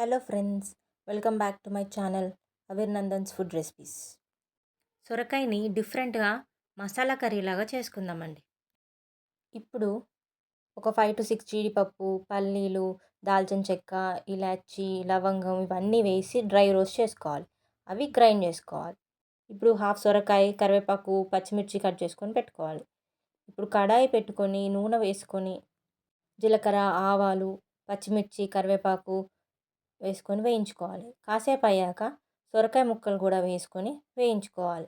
Hello friends, welcome back to my channel అవిర్నందన్స్ food recipes. సొరకాయని డిఫరెంట్గా మసాలా కర్రీలాగా చేసుకుందామండి. ఇప్పుడు ఒక 5 to 6 జీడిపప్పు, పల్లీలు, దాల్చిన చెక్క, ఇలాచి, లవంగం ఇవన్నీ వేసి డ్రై రోస్ట్ చేసుకోవాలి. అవి గ్రైండ్ చేసుకోవాలి. ఇప్పుడు హాఫ్ సొరకాయ, కరివేపాకు, పచ్చిమిర్చి కట్ చేసుకొని పెట్టుకోవాలి. ఇప్పుడు కడాయి పెట్టుకొని నూనె వేసుకొని జీలకర్ర, ఆవాలు, పచ్చిమిర్చి, కరివేపాకు వేసుకొని వేయించుకోవాలి. కాసేపు అయ్యాక సొరకాయ ముక్కలు కూడా వేసుకొని వేయించుకోవాలి.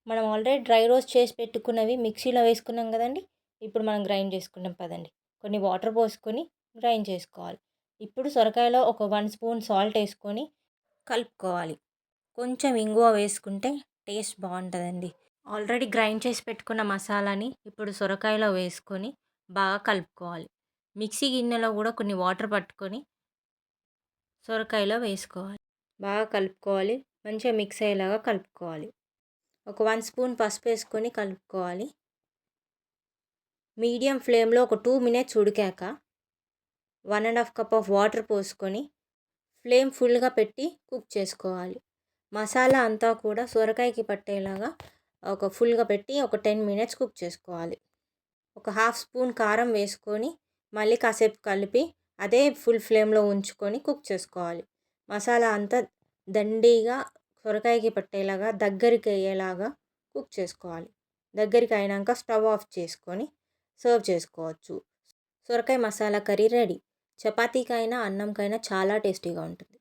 మనం ఆల్రెడీ డ్రై రోస్ట్ చేసి పెట్టుకున్నవి మిక్సీలో వేసుకున్నాం కదండి. ఇప్పుడు మనం గ్రైండ్ చేసుకున్నాం పదండి. కొన్ని వాటర్ పోసుకొని గ్రైండ్ చేసుకోవాలి. ఇప్పుడు సొరకాయలో ఒక 1 స్పూన్ సాల్ట్ వేసుకొని కలుపుకోవాలి. కొంచెం ఇంగువ వేసుకుంటే టేస్ట్ బాగుంటుందండి. ఆల్రెడీ గ్రైండ్ చేసి పెట్టుకున్న మసాలాని ఇప్పుడు సొరకాయలో వేసుకొని బాగా కలుపుకోవాలి. మిక్సీ గిన్నెలో కూడా కొన్ని వాటర్ పట్టుకొని సొరకాయలో వేసుకోవాలి. బాగా కలుపుకోవాలి. మంచిగా మిక్స్ అయ్యేలాగా కలుపుకోవాలి. ఒక 1 స్పూన్ పసుపు వేసుకొని కలుపుకోవాలి. మీడియం ఫ్లేమ్లో ఒక 2 మినిట్స్ ఉడికాక 1.5 కప్ ఆఫ్ వాటర్ పోసుకొని ఫ్లేమ్ ఫుల్గా పెట్టి కుక్ చేసుకోవాలి. మసాలా అంతా కూడా సొరకాయకి పట్టేలాగా ఫుల్గా పెట్టి ఒక 10 మినిట్స్ కుక్ చేసుకోవాలి. ఒక హాఫ్ స్పూన్ కారం వేసుకొని మళ్ళీ కాసేపు కలిపి అదే ఫుల్ ఫ్లేమ్లో ఉంచుకొని కుక్ చేసుకోవాలి. మసాలా అంతా దండిగా సొరకాయకి పట్టేలాగా దగ్గరికి అయ్యేలాగా కుక్ చేసుకోవాలి. దగ్గరికి అయినాక స్టవ్ ఆఫ్ చేసుకొని సర్వ్ చేసుకోవచ్చు. సొరకాయ మసాలా కర్రీ రెడీ. చపాతీకైనా అన్నంకైనా చాలా టేస్టీగా ఉంటుంది.